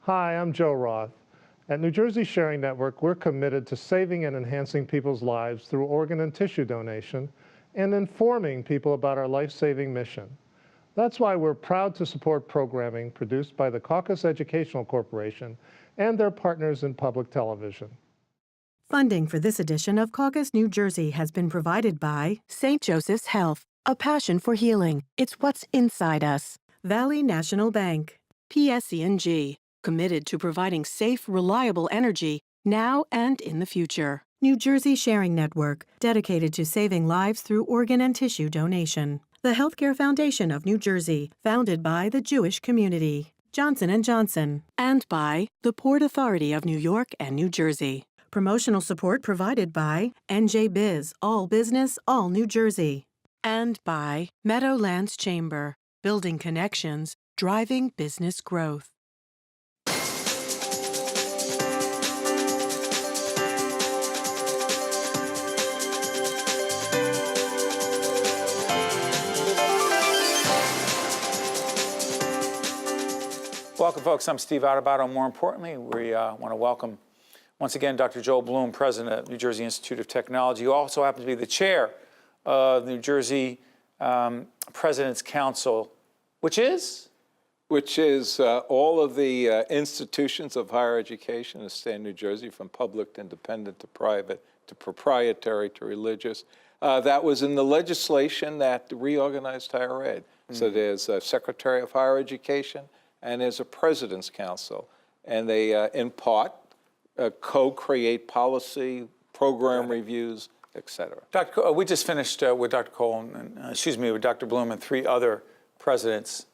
Hi, I'm Joe Roth. At New Jersey Sharing Network, we're committed to saving and enhancing people's lives through organ and tissue donation and informing people about our life-saving mission. That's why we're proud to support programming produced by the Caucus Educational Corporation and their partners in public television. Funding for this edition of Caucus New Jersey has been provided by St. Joseph's Health, a passion for healing. It's what's inside us. Valley National Bank, PSE&G, committed to providing safe, reliable energy now and in the future. New Jersey Sharing Network, dedicated to saving lives through organ and tissue donation. The Healthcare Foundation of New Jersey, founded by the Jewish community. Johnson & Johnson. And by the Port Authority of New York and New Jersey. Promotional support provided by NJ Biz, all business, all New Jersey. And by Meadowlands Chamber, building connections, driving business growth. Welcome, folks. I'm Steve Adubato. More importantly, we want to welcome, once again, Dr. Joel Bloom, president of New Jersey Institute of Technology, who also happens to be the chair of New Jersey President's Council, which is? Which is all of the institutions of higher education in the state of New Jersey, from public to independent to private to proprietary to religious. That was in the legislation that reorganized higher ed. So there's a Secretary of Higher Education and there's a President's Council. And they, in part, co-create policy, program reviews, et cetera. Dr. We just finished with Dr. Cole, with Dr. Bloom and three other presidents.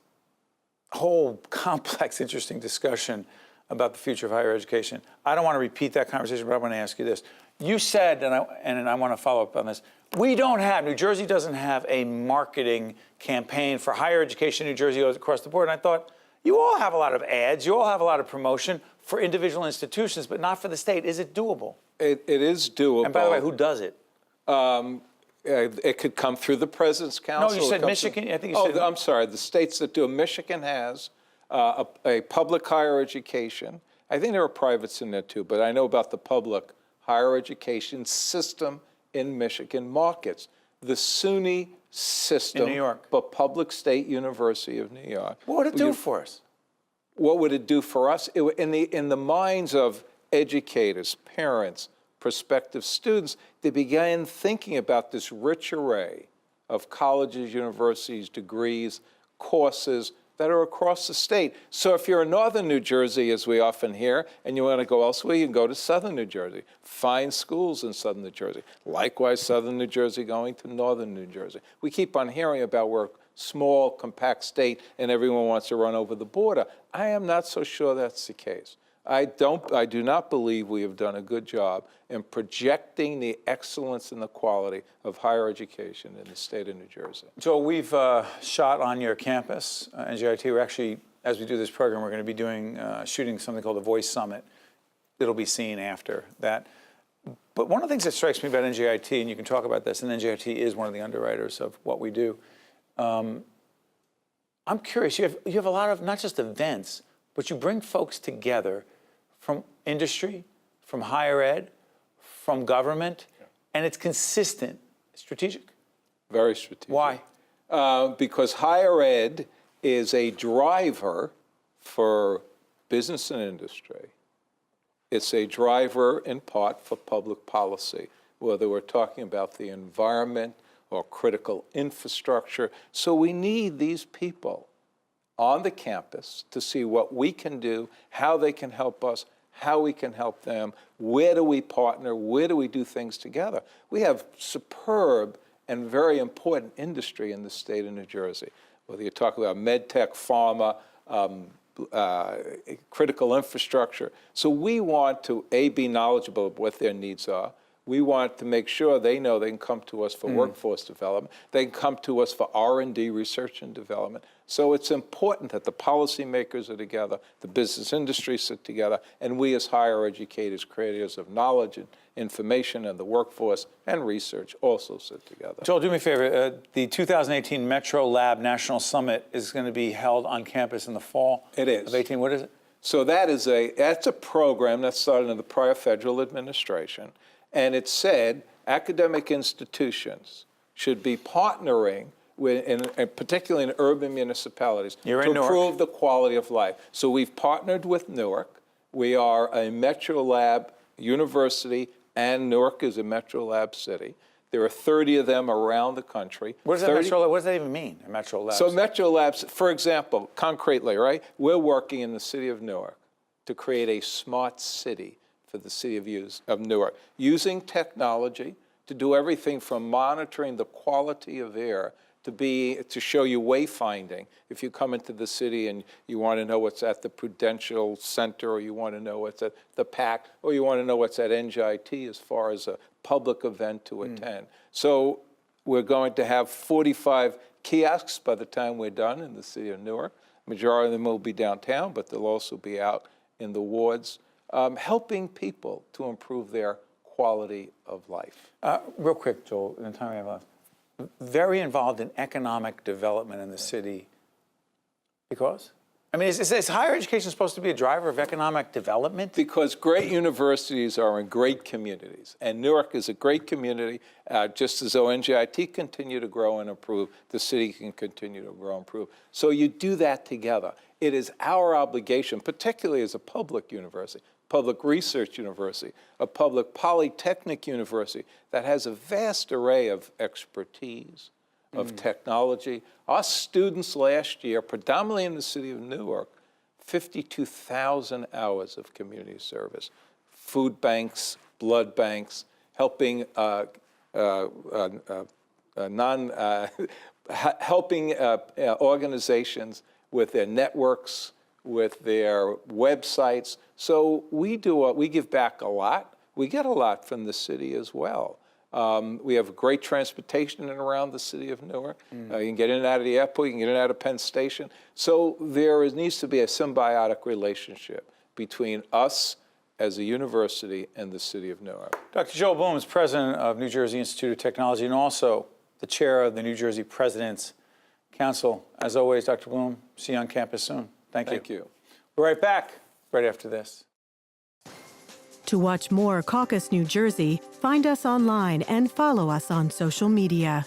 Whole complex, interesting discussion about the future of higher education. I don't want to repeat that conversation, but I want to ask you this. You said, and I want to follow up on this, New Jersey doesn't have a marketing campaign for higher education in New Jersey across the board. And I thought, you all have a lot of ads, you all have a lot of promotion for individual institutions, but not for the state. Is it doable? It is doable. And by the way, who does it? It could come through the President's Council. No, you said Michigan. I think you said. I'm sorry. The states that do it. Michigan has a public higher education. I think there are privates in there too, but I know about the public higher education system in Michigan markets. The SUNY system, in New York, but Public State University of New York. What would it do for us? What would it do for us? In the minds of educators, parents, prospective students, they began thinking about this rich array of colleges, universities, degrees, courses that are across the state. So if you're in northern New Jersey, as we often hear, and you want to go elsewhere, you can go to southern New Jersey. Find schools in southern New Jersey. Likewise, southern New Jersey going to northern New Jersey. We keep on hearing about we're a small, compact state and everyone wants to run over the border. I am not so sure that's the case. I do not believe we have done a good job in projecting the excellence and the quality of higher education in the state of New Jersey. Joel, we've shot on your campus, NJIT. We're actually, as we do this program, we're going to be shooting something called the Voice Summit. It'll be seen after that. But one of the things that strikes me about NJIT, and you can talk about this, and NJIT is one of the underwriters of what we do. I'm curious, you have a lot of, not just events, but you bring folks together from industry, from higher ed, from government, and it's consistent, strategic. Very strategic. Why? Because higher ed is a driver for business and industry. It's a driver, in part, for public policy, whether we're talking about the environment or critical infrastructure. So we need these people on the campus to see what we can do, how they can help us, how we can help them, where do we partner, where do we do things together. We have superb and very important industry in the state of New Jersey, whether you talk about med tech, pharma, critical infrastructure. So we want to, be knowledgeable of what their needs are. We want to make sure they know they can come to us for workforce development. They can come to us for R&D, research and development. So it's important that the policymakers are together, the business industry sit together, and we as higher educators, creators of knowledge and information and the workforce and research also sit together. Joel, do me a favor. The 2018 MetroLab National Summit is going to be held on campus in the fall. It is. Of 18. What is it? So that's a program that started in the prior federal administration, and it said academic institutions should be partnering with, particularly in urban municipalities, to improve the quality of life. So we've partnered with Newark. We are a MetroLab University, and Newark is a MetroLab city. There are 30 of them around the country. What does that even mean, a MetroLab? So MetroLabs, for example, concretely, right? We're working in the city of Newark to create a smart city for the city of Newark, using technology to do everything from monitoring the quality of air to show you wayfinding. If you come into the city and you want to know what's at the Prudential Center, or you want to know what's at the PAC, or you want to know what's at NJIT as far as a public event to attend. So we're going to have 45 kiosks by the time we're done in the city of Newark. Majority of them will be downtown, but they'll also be out in the wards, helping people to improve their quality of life. Real quick, Joel, in the time we have left. Very involved in economic development in the city. Because? I mean, is higher education supposed to be a driver of economic development? Because great universities are in great communities. And Newark is a great community. Just as though NJIT continue to grow and improve, the city can continue to grow and improve. So you do that together. It is our obligation, particularly as a public university, public research university, a public polytechnic university that has a vast array of expertise, of technology. Our students last year, predominantly in the city of Newark, 52,000 hours of community service, food banks, blood banks, helping helping organizations with their networks, with their websites. So we give back a lot. We get a lot from the city as well. We have great transportation in and around the city of Newark. You can get in and out of the airport, you can get in and out of Penn Station. So there needs to be a symbiotic relationship between us as a university and the city of Newark. Dr. Joel Boom is president of New Jersey Institute of Technology and also the chair of the New Jersey President's Council. As always, Dr. Boom, see you on campus soon. Thank you. Thank you. We're right back right after this. To watch more Caucus New Jersey, find us online and follow us on social media.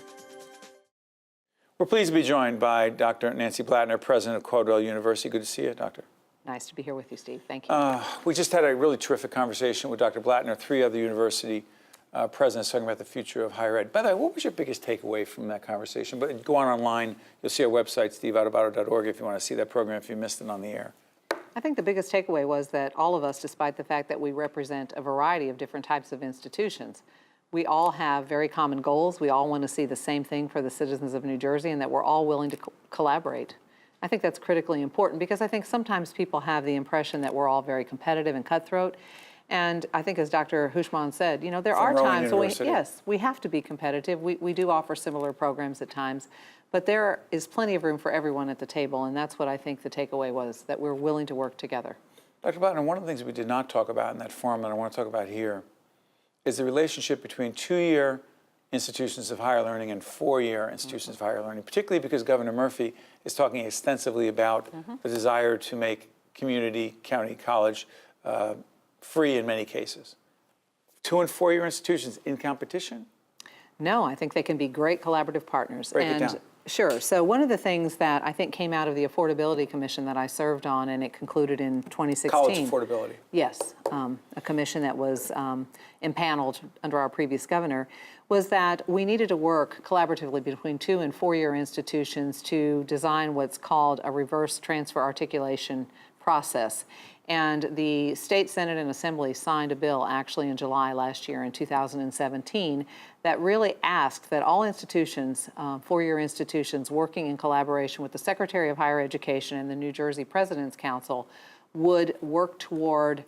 We're pleased to be joined by Dr. Nancy Blattner, president of Caldwell University. Good to see you, Doctor. Nice to be here with you, Steve. Thank you. We just had a really terrific conversation with Dr. Blattner, 3 other university presidents talking about the future of higher ed. By the way, what was your biggest takeaway from that conversation? But go on online. You'll see our website, steveadubato.org, if you want to see that program if you missed it on the air. I think the biggest takeaway was that all of us, despite the fact that we represent a variety of different types of institutions, we all have very common goals. We all want to see the same thing for the citizens of New Jersey, and that we're all willing to collaborate. I think that's critically important because I think sometimes people have the impression that we're all very competitive and cutthroat. And I think, as Dr. Houshmand said, you know, there are times when we have to be competitive. We do offer similar programs at times, but there is plenty of room for everyone at the table, and that's what I think the takeaway was, that we're willing to work together. Dr. Blattner, one of the things we did not talk about in that forum that I want to talk about here is the relationship between 2-year institutions of higher learning and 4-year institutions of higher learning, particularly because Governor Murphy is talking extensively about the desire to make community, county, college free in many cases. 2- and 4-year institutions in competition? No, I think they can be great collaborative partners. Break it down. Sure. So one of the things that I think came out of the Affordability Commission that I served on, and it concluded in 2016. College affordability. Yes, a commission that was impaneled under our previous governor, was that we needed to work collaboratively between 2- and 4-year institutions to design what's called a reverse transfer articulation process. And the State Senate and Assembly signed a bill actually in July last year in 2017 that really asked that all institutions, 4-year institutions working in collaboration with the Secretary of Higher Education and the New Jersey President's Council would work toward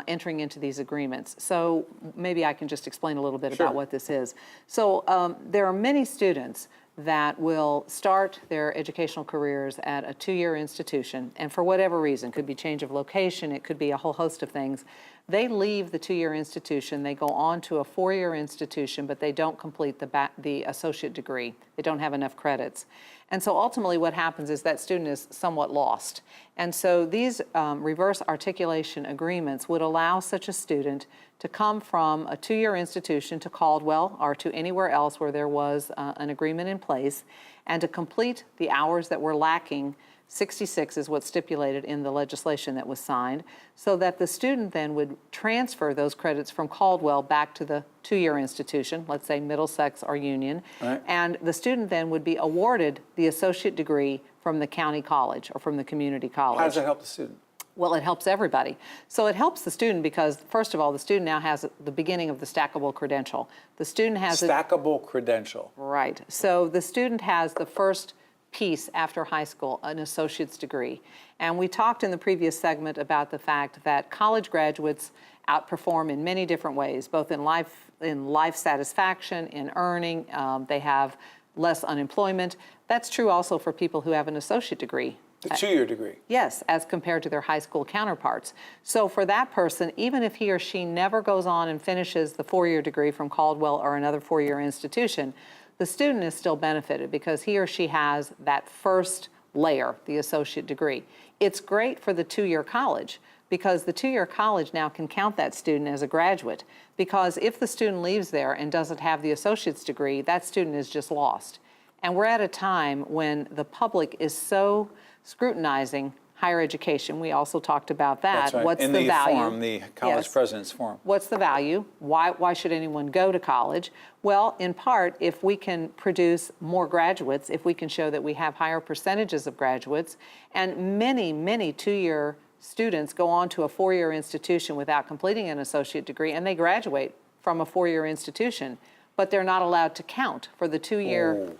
entering into these agreements. So maybe I can just explain a little bit about what this is. So there are many students that will start their educational careers at a 2-year institution, and for whatever reason, could be change of location, it could be a whole host of things, they leave the two-year institution, they go on to a four-year institution, but they don't complete the associate degree. They don't have enough credits. And so ultimately what happens is that student is somewhat lost. And so these reverse articulation agreements would allow such a student to come from a two-year institution to Caldwell or to anywhere else where there was an agreement in place, and to complete the hours that were lacking. 66 is what's stipulated in the legislation that was signed, so that the student then would transfer those credits from Caldwell back to the two-year institution, let's say Middlesex or Union, right. And the student then would be awarded the associate degree from the county college or from the community college. How does that help the student? Well, it helps everybody. So it helps the student because, first of all, the student now has the beginning of the stackable credential. The student has stackable credential. Right. So the student has the first piece after high school, an associate's degree. And we talked in the previous segment about the fact that college graduates outperform in many different ways, both in life satisfaction, in earning. They have less unemployment. That's true also for people who have an associate degree. The two-year degree. Yes, as compared to their high school counterparts. So for that person, even if he or she never goes on and finishes the four-year degree from Caldwell or another four-year institution, the student is still benefited because he or she has that first layer, the associate degree. It's great for the two-year college because the two-year college now can count that student as a graduate, because if the student leaves there and doesn't have the associate's degree, that student is just lost. And we're at a time when the public is so scrutinizing higher education. We also talked about that. That's right. What's in the value? Forum, the college Yes. president's forum. What's the value? Why should anyone go to college? Well, in part, if we can produce more graduates, if we can show that we have higher percentages of graduates, and many two-year students go on to a four-year institution without completing an associate degree, and they graduate from a four-year institution, but they're not allowed to count for the two-year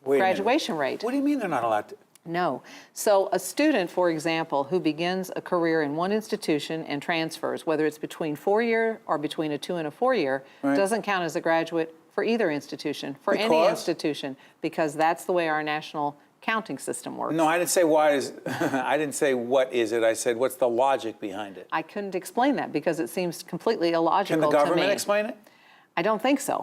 graduation rate. What do you mean they're not allowed to? No. So a student, for example, who begins a career in one institution and transfers, whether it's between four-year or between a two and a four-year, doesn't count as a graduate for either institution, for any institution, because that's the way our national counting system works. No, I didn't say I didn't say what is it. I said what's the logic behind it. I couldn't explain that because it seems completely illogical to me. Can the government explain it? I don't think so.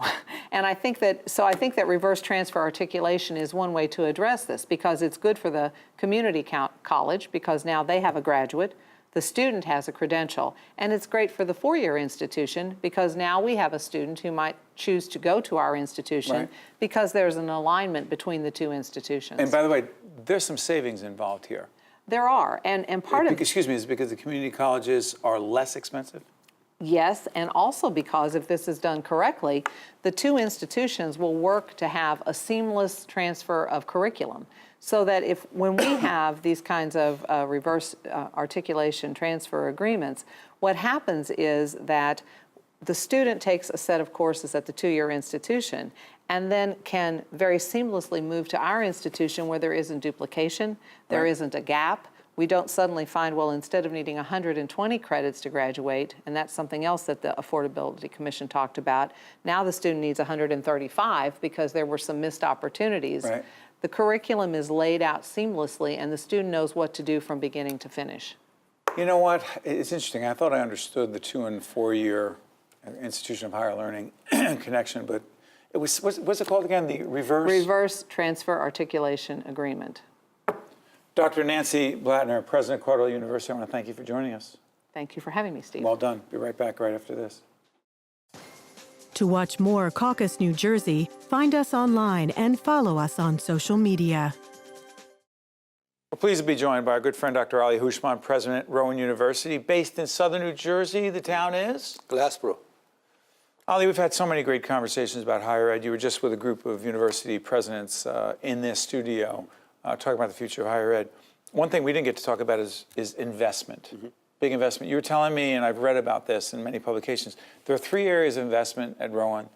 And I think that reverse transfer articulation is one way to address this, because it's good for the community college because now they have a graduate, the student has a credential, and it's great for the four-year institution because now we have a student who might choose to go to our institution because there's an alignment between the two institutions. And by the way, there's some savings involved here. There are, and part of... Excuse me, is it because the community colleges are less expensive? Yes, and also because if this is done correctly, the two institutions will work to have a seamless transfer of curriculum, so that when we have these kinds of reverse articulation transfer agreements, what happens is that the student takes a set of courses at the two-year institution and then can very seamlessly move to our institution where there isn't duplication, there isn't a gap. We don't suddenly find, well, instead of needing 120 credits to graduate, and that's something else that the Affordability Commission talked about, now the student needs 135 because there were some missed opportunities. Right. The curriculum is laid out seamlessly, and the student knows what to do from beginning to finish. You know what? It's interesting. I thought I understood the 2- and 4-year institution of higher learning connection, but it was, what's it called again? The Reverse Transfer Articulation Agreement. Dr. Nancy Blattner, President of Caldwell University, I want to thank you for joining us. Thank you for having me, Steve. Well done. Be right back right after this. To watch more Caucus New Jersey, find us online and follow us on social media. We're pleased to be joined by our good friend, Dr. Ali Houshmand, President, Rowan University, based in southern New Jersey. The town is? Glassboro. Ali, we've had so many great conversations about higher ed. You were just with a group of university presidents in this studio talking about the future of higher ed. One thing we didn't get to talk about is investment, big investment. You were telling me, and I've read about this in many publications, there are 3 areas of investment at Rowan.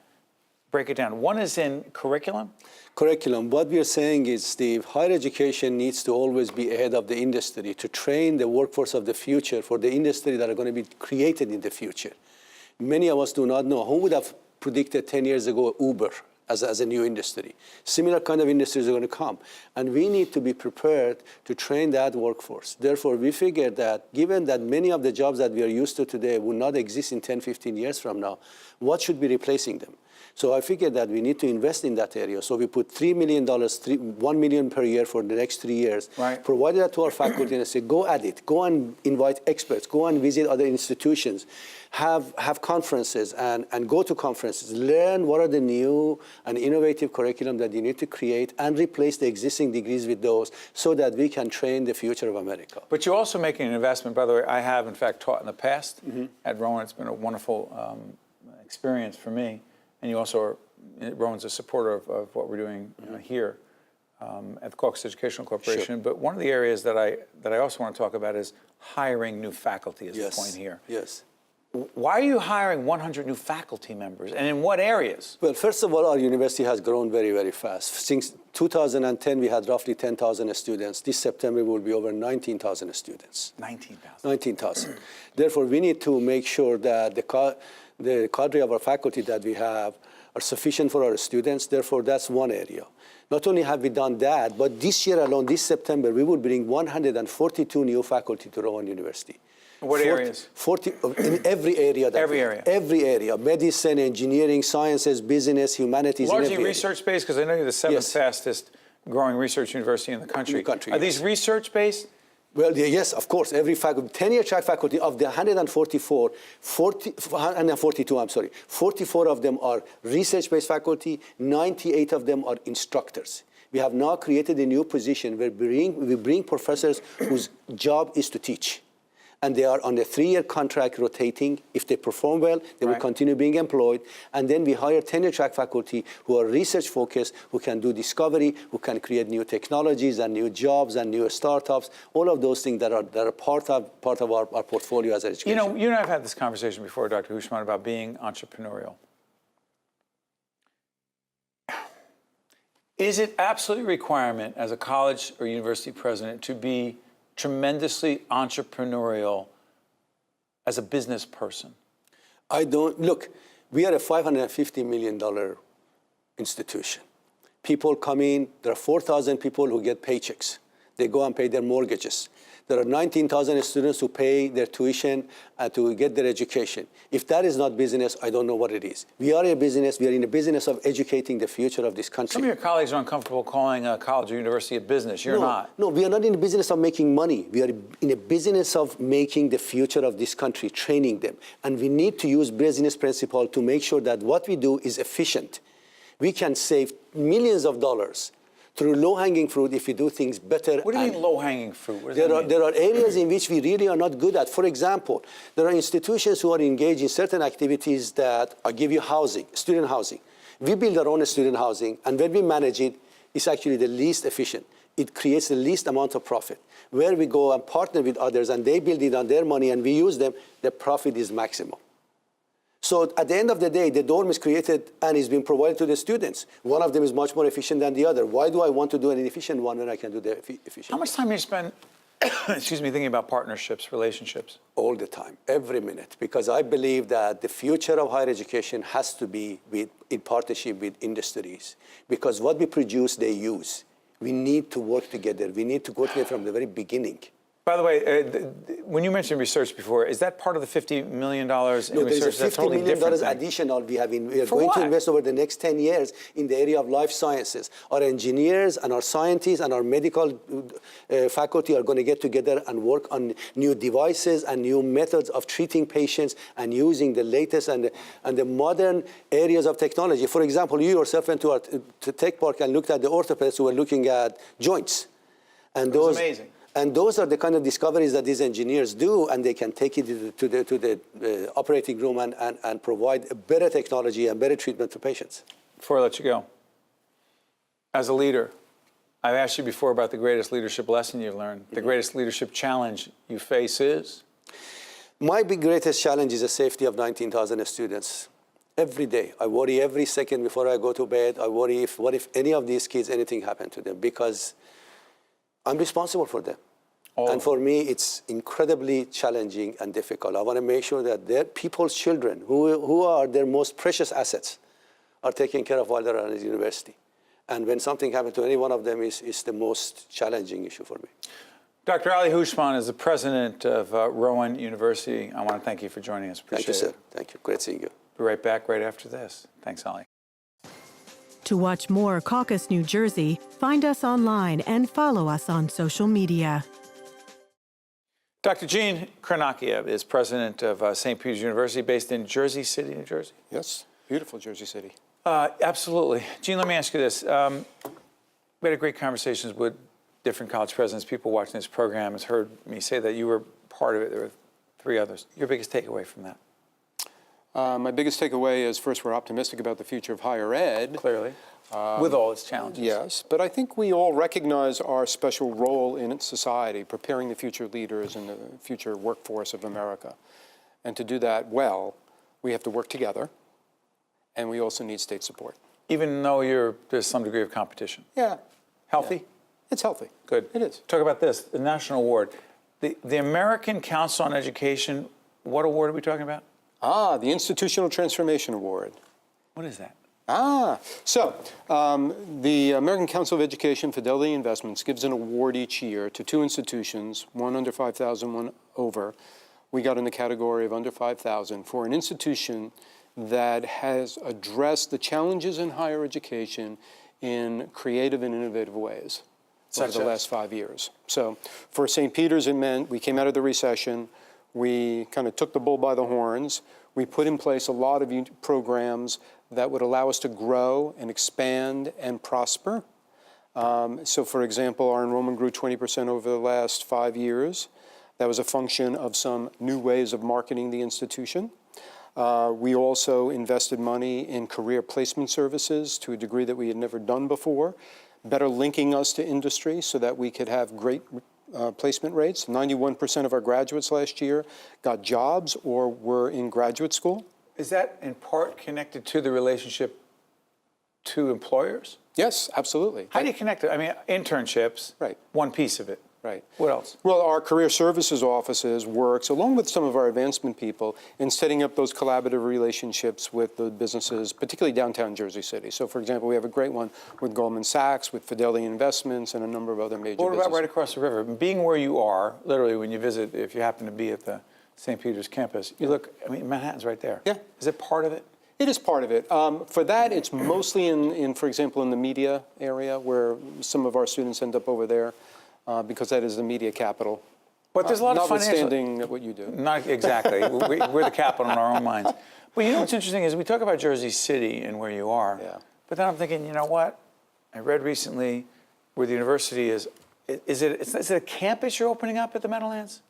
Break it down. One is in curriculum. Curriculum. What we are saying is, Steve, higher education needs to always be ahead of the industry to train the workforce of the future for the industry that are going to be created in the future. Many of us do not know. Who would have predicted 10 years ago Uber, as a new industry. Similar kind of industries are going to come. And we need to be prepared to train that workforce. Therefore, we figured that given that many of the jobs that we are used to today will not exist in 10, 15 years from now, what should be replacing them? So I figured that we need to invest in that area. So we put $3 million, $1 million per year for the next 3 years, right. Provided that to our faculty and say, go at it, go and invite experts, go and visit other institutions, have conferences and go to conferences, learn what are the new and innovative curriculum that you need to create and replace the existing degrees with those so that we can train the future of America. But you're also making an investment, by the way. I have, in fact, taught in the past at Rowan. It's been a wonderful experience for me. And you also are, Rowan's a supporter of what we're doing here at the Caucus Educational Corporation. Sure. But one of the areas that I also want to talk about is hiring new faculty as a point here. Yes. Why are you hiring 100 new faculty members, and in what areas? Well, first of all, our university has grown very, very fast. Since 2010, we had roughly 10,000 students. This September, we will be over 19,000 students. 19,000. 19,000. Therefore, we need to make sure that the cadre of our faculty that we have are sufficient for our students. Therefore, that's one area. Not only have we done that, but this year alone, this September, we will bring 142 new faculty to Rowan University. What areas? 40 in every area. Every area. Every area. Medicine, engineering, sciences, business, humanities. Largely research-based, because I know you're the seventh fastest growing research university in the country. Are these research-based? Well, yes, of course. Every faculty, 10-year track faculty, of the 144, 44 of them are research-based faculty, 98 of them are instructors. We have now created a new position where we bring professors whose job is to teach. And they are on a 3-year contract rotating. If they perform well, they will continue being employed. And then we hire tenure track faculty who are research focused, who can do discovery, who can create new technologies and new jobs and new startups, all of those things that are part of our portfolio as an education. You know, you and I have had this conversation before, Dr. Houshmand, about being entrepreneurial. Is it absolute requirement as a college or university president to be tremendously entrepreneurial as a business person? I don't, look, we are a $550 million institution. People come in, there are 4,000 people who get paychecks. They go and pay their mortgages. There are 19,000 students who pay their tuition to get their education. If that is not business, I don't know what it is. We are a business. We are in the business of educating the future of this country. Some of your colleagues are uncomfortable calling a college or university a business. You're not. No, we are not in the business of making money. We are in the business of making the future of this country, training them. And we need to use business principle to make sure that what we do is efficient. We can save millions of dollars through low-hanging fruit if we do things better. What do you mean low-hanging fruit? There are areas in which we really are not good at. For example, there are institutions who are engaged in certain activities that give you housing, student housing. We build our own student housing, and when we manage it, it's actually the least efficient. It creates the least amount of profit. Where we go and partner with others, and they build it on their money, and we use them, the profit is maximum. So at the end of the day, the dorm is created and is being provided to the students. One of them is much more efficient than the other. Why do I want to do an inefficient one when I can do the efficient? How much time do you spend, excuse me, thinking about partnerships, relationships? All the time, every minute, because I believe that the future of higher education has to be in partnership with industries, because what we produce, they use. We need to work together. We need to work together from the very beginning. By the way, when you mentioned research before, is that part of the $50 million in research? No, there's a $50 million additional we are going to invest over the next 10 years in the area of life sciences. Our engineers and our scientists and our medical faculty are going to get together and work on new devices and new methods of treating patients and using the latest and the modern areas of technology. For example, you yourself went to our tech park and looked at the orthopedists who were looking at joints. And those amazing. And those are the kind of discoveries that these engineers do, and they can take it to the operating room and provide a better technology and better treatment to patients. Before I let you go, as a leader, I've asked you before about the greatest leadership lesson you've learned. The greatest leadership challenge you face is? My greatest challenge is the safety of 19,000 students. Every day, I worry every second before I go to bed. I worry what if any of these kids, anything happened to them, because I'm responsible for them. And for me, it's incredibly challenging and difficult. I want to make sure that their people's children, who are their most precious assets, are taken care of while they're at the university. And when something happens to any one of them is the most challenging issue for me. Dr. Ali Houshmand is the president of Rowan University. I want to thank you for joining us. Appreciate Thank you, it. sir. Thank you. Great seeing you. Be right back right after this. Thanks, Ali. To watch more Caucus New Jersey, find us online and follow us on social media. Dr. Gene Cornacchia is president of St. Peter's University, based in Jersey City, New Jersey. Yes, beautiful Jersey City. Absolutely. Gene, let me ask you this. We had great conversations with different college presidents. People watching this program has heard me say that you were part of it. There were 3 others. Your biggest takeaway from that? My biggest takeaway is, first, we're optimistic about the future of higher ed. Clearly, with all its challenges. Yes, but I think we all recognize our special role in society, preparing the future leaders and the future workforce of America. And to do that well, we have to work together, and we also need state support. Even though there's some degree of competition? Yeah. Healthy? Yeah. It's healthy. Good. It is. Talk about this, the national award. The American Council on Education, what award are we talking about? The Institutional Transformation Award. What is that? The American Council of Education Fidelity Investments gives an award each year to 2 institutions, one under 5,000, one over. We got in the category of under 5,000 for an institution that has addressed the challenges in higher education in creative and innovative ways over the last 5 years. So for St. Peter's, it meant we came out of the recession. We kind of took the bull by the horns. We put in place a lot of programs that would allow us to grow and expand and prosper. So for example, our enrollment grew 20% over the last 5 years. That was a function of some new ways of marketing the institution. We also invested money in career placement services to a degree that we had never done before, better linking us to industry so that we could have great placement rates. 91% of our graduates last year got jobs or were in graduate school. Is that in part connected to the relationship to employers? Yes, absolutely. How do you connect it? I mean, internships, right. One piece of it. Right. What else? Well, our career services offices works, along with some of our advancement people, in setting up those collaborative relationships with the businesses, particularly downtown Jersey City. So, for example, we have a great one with Goldman Sachs, with Fidelity Investments, and a number of other major businesses. What about right across the river? Being where you are, literally, when you visit, if you happen to be at the St. Peter's campus, you look, I mean, Manhattan's right there. Yeah. Is it part of it? It is part of it. For that, it's mostly for example, in the media area, where some of our students end up over there. Because that is the media capital. But there's a lot of notwithstanding what you do. Not exactly. We're the capital in our own minds. But you know what's interesting is we talk about Jersey City and where you are. Yeah. But then I'm thinking, you know what? I read recently where the university is. Is it a campus you're opening up at the Meadowlands?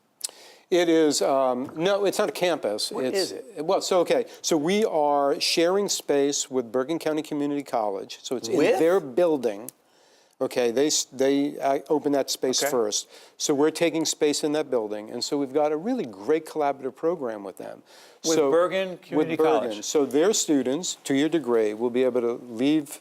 It is, no, it's not a campus. What is it? Well, so we are sharing space with Bergen County Community College. So it's in their building. Okay, they open that space first. So we're taking space in that building. And so we've got a really great collaborative program with them. With Bergen Community College? So their students, to your degree, will be able to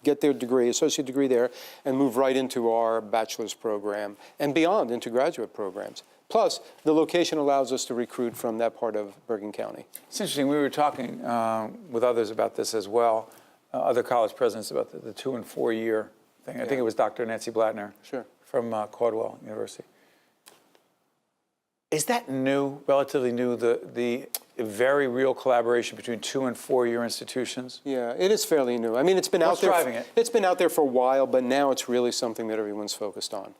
get their degree, associate degree there, and move right into our bachelor's program and beyond into graduate programs. Plus, the location allows us to recruit from that part of Bergen County. It's interesting. We were talking with others about this as well. Other college presidents about the 2- and 4-year thing. I think it was Dr. Nancy Blattner from Caldwell University. Is that new, relatively new, the very real collaboration between 2- and 4-year institutions? Yeah, it is fairly new. I mean, it's been out there. What's driving it? It's been out there for a while, but now it's really something that everyone's focused on.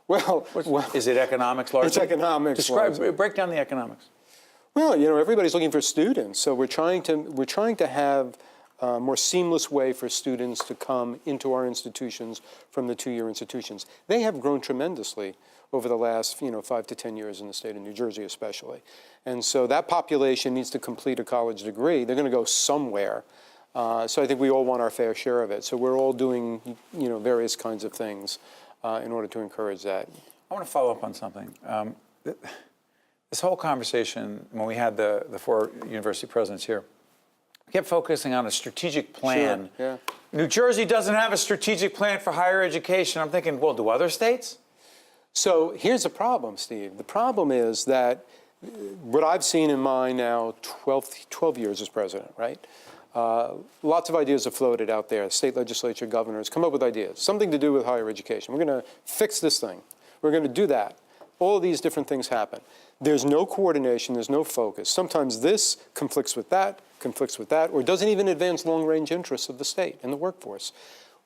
Well, is it economics largely? It's economics. Break down the economics. Well, you know, everybody's looking for students, so we're trying to have a more seamless way for students to come into our institutions from the 2-year institutions. They have grown tremendously over the last 5 to 10 years in the state of New Jersey especially. And so that population needs to complete a college degree. They're going to go somewhere. So I think we all want our fair share of it. So we're all doing various kinds of things in order to encourage that. I want to follow up on something. This whole conversation, when we had the 4 university presidents here, kept focusing on a strategic plan. Sure, yeah. New Jersey doesn't have a strategic plan for higher education. I'm thinking, well, do other states? So here's the problem, Steve. The problem is that what I've seen in my now 12 years as president, right? Lots of ideas are floated out there. State legislature, governors come up with ideas, something to do with higher education. We're going to fix this thing. We're going to do that. All these different things happen. There's no coordination, there's no focus. Sometimes this conflicts with that, or doesn't even advance long-range interests of the state and the workforce.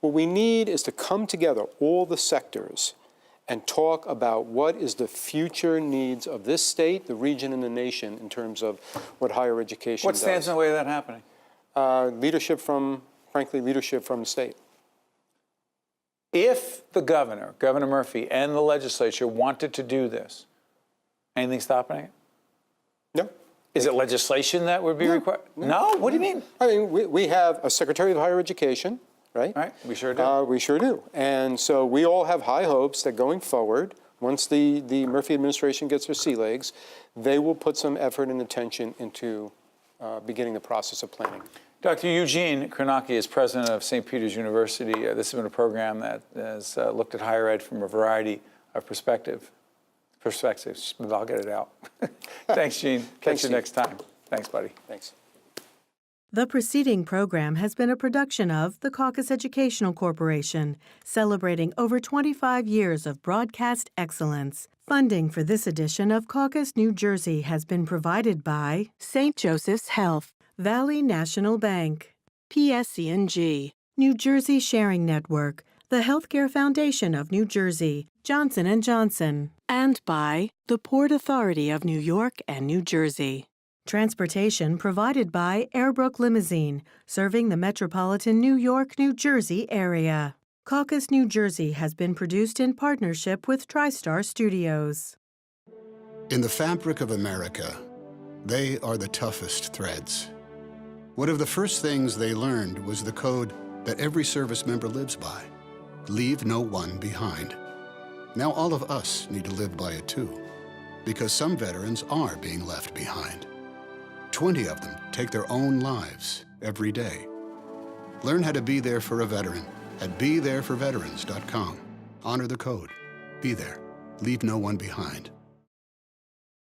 What we need is to come together, all the sectors, and talk about what is the future needs of this state, the region, and the nation in terms of what higher education What does. stands in the way of that happening? Leadership from the state. If the governor, Governor Murphy, and the legislature wanted to do this, anything stopping it? No. Is it legislation that would be required? No? What do you mean? I mean, we have a Secretary of Higher Education, right? Right, we sure do. We sure do. And so we all have high hopes that going forward, once the Murphy administration gets their sea legs, they will put some effort and attention into beginning the process of planning. Dr. Eugene Cornacchia is president of St. Peter's University. This has been a program that has looked at higher ed from a variety of perspectives. I'll get it out. Thanks, Gene. Catch you next time. Thanks, buddy. Thanks. The preceding program has been a production of the Caucus Educational Corporation, celebrating over 25 years of broadcast excellence. Funding for this edition of Caucus New Jersey has been provided by St. Joseph's Health, Valley National Bank, PSC&G, New Jersey Sharing Network, the Healthcare Foundation of New Jersey, Johnson & Johnson, and by the Port Authority of New York and New Jersey. Transportation provided by Airbrook Limousine, serving the metropolitan New York, New Jersey area. Caucus New Jersey has been produced in partnership with TriStar Studios. In the fabric of America, they are the toughest threads. One of the first things they learned was the code that every service member lives by: leave no one behind. Now all of us need to live by it too, because some veterans are being left behind. 20 of them take their own lives every day. Learn how to be there for a veteran at BeThereForVeterans.com. Honor the code. Be there. Leave no one behind.